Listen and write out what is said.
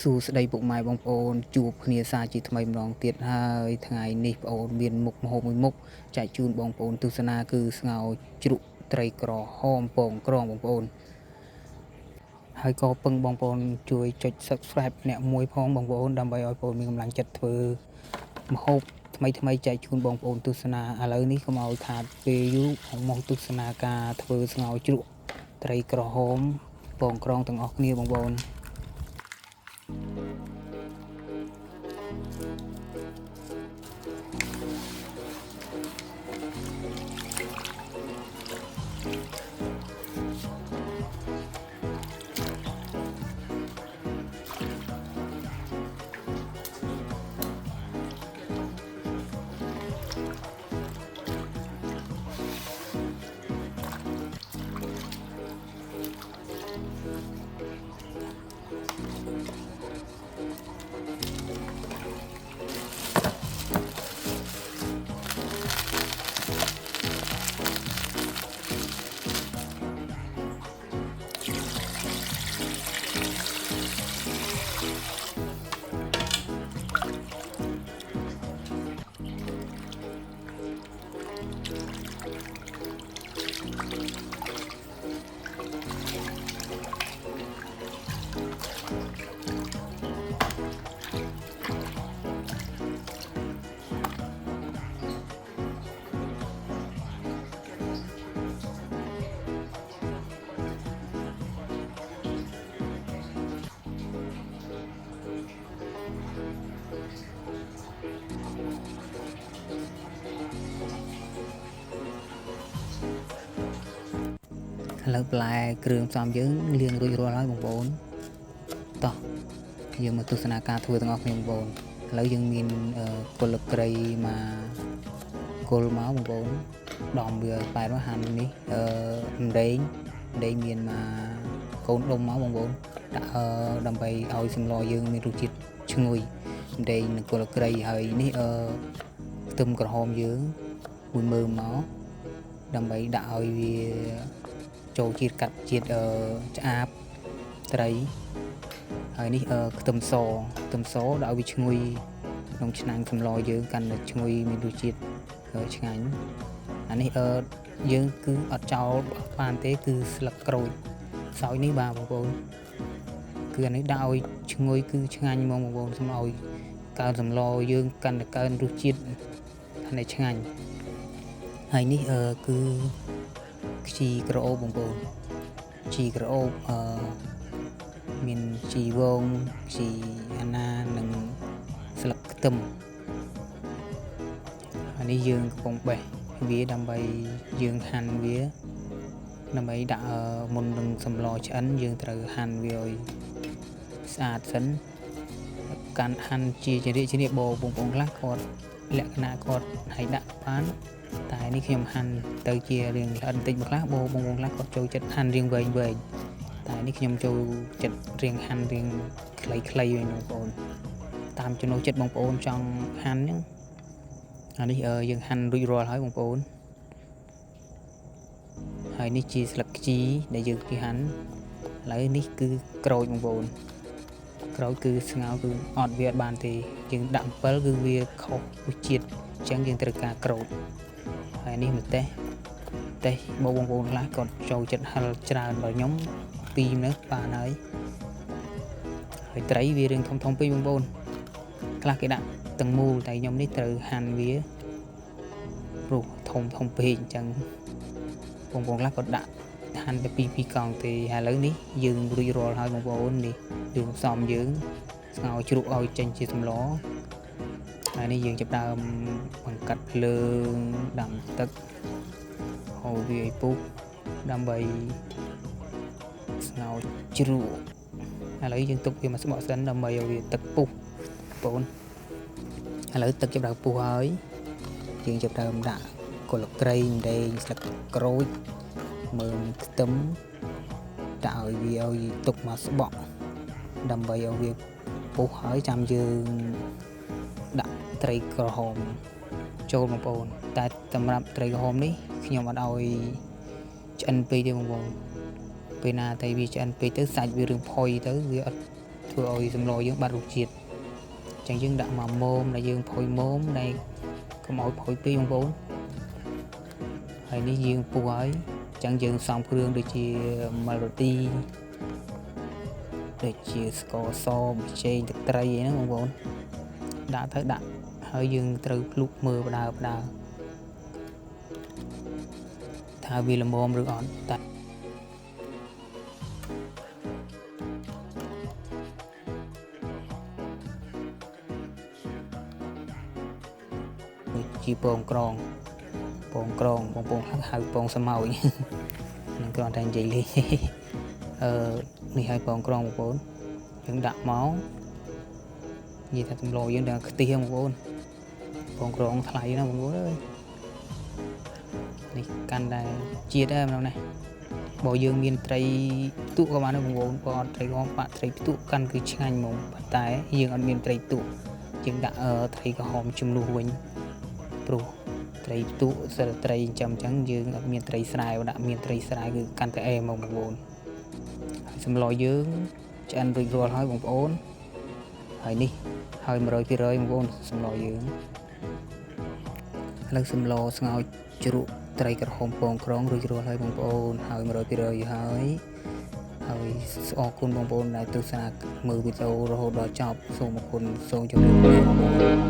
សួស្តីពុកម៉ែបងប្អូនជួបគ្នាសាជាថ្មីម្ដងទៀតហើយថ្ងៃនេះបងប្អូនមានមុខម្ហូបមួយមុខចែកជូនបងប្អូនទស្សនាគឺស្ងោរជ្រក់ត្រីក្រហមពងក្រងបងប្អូនហើយក៏ពឹងបងប្អូនជួយចុច Subscribe អ្នកមួយផងបងប្អូនដើម្បីឲ្យបងប្អូនមានកម្លាំងចិត្តធ្វើម្ហូបថ្មីចែកជូនបងប្អូនទស្សនាឥឡូវនេះកុំឲ្យខាតពេលយូរមកទស្សនាការធ្វើស្ងោរជ្រក់ត្រីក្រហមពងក្រងទាំងអស់គ្នាបងប្អូនឥឡូវបន្លែគ្រឿងផ្សំយើងលាងរួចរាល់ហើយបងប្អូនតោះយើងមកទស្សនាការធ្វើទាំងអស់គ្នាបងប្អូនឥឡូវយើងមានគល់ក្រៃមកគល់មកបងប្អូនដំវាបែបមកហាន់នេះម្ដេងមានមកកូនដុំមកបងប្អូនដាក់ដើម្បីឲ្យសម្លយើងមានរសជាតិឈ្ងុយម្ដេងនិងគល់ក្រៃហើយនេះខ្ទឹមក្រហមយើងមួយមើមមកដើម្បីដាក់ឲ្យវាចូលជាតិកាត់ជាតិឆ្អាបត្រីហើយនេះខ្ទឹមសដាក់ឲ្យវាឈ្ងុយក្នុងឆ្នាំងសម្លយើងកាន់តែឈ្ងុយមានរសជាតិឆ្ងាញ់អានេះយើងគឺអត់ចោលបានទេគឺស្លឹកក្រូចសោយនេះបាទបងប្អូនគឺអានេះដាក់ឲ្យឈ្ងុយគឺឆ្ងាញ់ហ្មងបងប្អូនសូមឲ្យកើនសម្លយើងកាន់តែកើនរសជាតិកាន់តែឆ្ងាញ់ហើយនេះគឺខ្ជីក្រអូបបងប្អូនខ្ជីក្រអូបមានខ្ជីវងខ្ជីអាណានិងស្លឹកខ្ទឹមហើយនេះយើងកំពុងបេះវាដើម្បីយើងហាន់វាដើម្បីដាក់មុននឹងសម្លឆ្អិនយើងត្រូវហាន់វាឲ្យស្អាតសិនកាន់ហាន់ជាជ្រាបបងប្អូនខ្លះគាត់លក្ខណៈគាត់ឲ្យដាក់បានតែនេះខ្ញុំហាន់ទៅជារៀងល្អិតបន្តិចខ្លះបងប្អូនខ្លះគាត់ចូលចិត្តហាន់រៀងវែងតែនេះខ្ញុំចូលចិត្តរៀងហាន់រៀងខ្លីៗវិញបងប្អូនតាមចំណូលចិត្តបងប្អូនចង់ហាន់ហ្នឹងអានេះយើងហាន់រួចរាល់ហើយបងប្អូនហើយនេះជាស្លឹកខ្ជីដែលយើងគេហាន់ឥឡូវនេះគឺក្រូចបងប្អូនក្រូចគឺស្ងោរគឺអត់វាអត់បានទេយើងដាក់អំពិលគឺវាខុសរសជាតិអញ្ចឹងយើងត្រូវការក្រូចហើយនេះម្ទេសបងប្អូនខ្លះគាត់ចូលចិត្តហិលច្រើនបើខ្ញុំពីរនៅបានហើយត្រីវារឿងធំពេកបងប្អូនខ្លះគេដាក់ទាំងមូលតែខ្ញុំនេះត្រូវហាន់វាព្រោះធំពេកអញ្ចឹងបងប្អូនខ្លះគាត់ដាក់ហាន់តែពីរកង់ទេឥឡូវនេះយើងរួចរាល់ហើយបងប្អូននេះយើងផ្សំយើងស្ងោរជ្រក់ឲ្យចេញជាសម្លហើយនេះយើងចាប់ដើមបង្កាត់ភ្លើងដាំទឹកហូរវាឲ្យពុះដើម្បីស្ងោរជ្រក់ឥឡូវយើងទុកវាមកស្បកសិនដើម្បីឲ្យវាទឹកពុះបងប្អូនឥឡូវទឹកចាប់ដើមពុះហើយយើងចាប់ដើមដាក់គល់ក្រៃម្ដេងស្លឹកក្រូចមើមខ្ទឹមដាក់ឲ្យវាឲ្យទុកមកស្បក់ដើម្បីឲ្យវាពុះហើយចាំយើងដាក់ត្រីក្រហមចូលបងប្អូនតែសម្រាប់ត្រីក្រហមនេះខ្ញុំអត់ឲ្យឆ្អិនពេកទេបងប្អូនពេលណាតែវាឆ្អិនពេកទៅសាច់វារឿងផុយទៅវាអត់ ធ្វើឲ្យសម្លយើងបាត់រសជាតិអញ្ចឹងយើងដាក់មកមុំដែលយើងផុយមុំដែលកុំឲ្យផុយពេកបងប្អូនហើយនេះយើងពុះហើយអញ្ចឹងយើងផ្សំគ្រឿងដូចជាម៉ាល់ឌីដូចជាស្ករប៊ីចេងទឹកត្រីអីហ្នឹងបងប្អូនដាក់ទៅដាក់ហើយយើងត្រូវភ្លុកមើលបដើថាវាល្មមឬអត់តែជាពងក្រងបងប្អូនហៅពងស្មោចនឹងគ្រាន់តែនិយាយលេងនេះឲ្យពងក្រងបងប្អូនយើងដាក់មកនិយាយថាសម្លយើងដល់ខ្ទិះបងប្អូនពងក្រងថ្លៃណាស់បងប្អូនអើយនេះកាន់តែជាតិដែរម្ដងនេះបើយើងមានត្រីផ្ទុកក៏បានដែរបងប្អូនបើអត់ត្រីក៏បាក់ត្រីផ្ទុកកាន់គឺឆ្ងាញ់ហ្មងប៉ុន្តែយើងអត់មានត្រីផ្ទុកយើងដាក់ត្រីក្រហមជំនួសវិញព្រោះត្រីផ្ទុកសិលត្រីចិញ្ចឹមអញ្ចឹងយើងអត់មានត្រីស្រែដាក់មានត្រីស្រែគឺកាន់តែអែមហ្មងបងប្អូនហើយសម្លយើងឆ្អិនរួចរាល់ហើយបងប្អូនហើយនេះហើយ 100% បងប្អូនសម្លយើងឥឡូវសម្លស្ងោរជ្រក់ត្រីក្រហមពងក្រងរួចរាល់ហើយបងប្អូនហើយ 100% ហើយអរគុណបងប្អូនដែលទស្សនាមើលវីដេអូរហូតដល់ចប់សូមអរគុណសូមជម្រាបលាបងប្អូន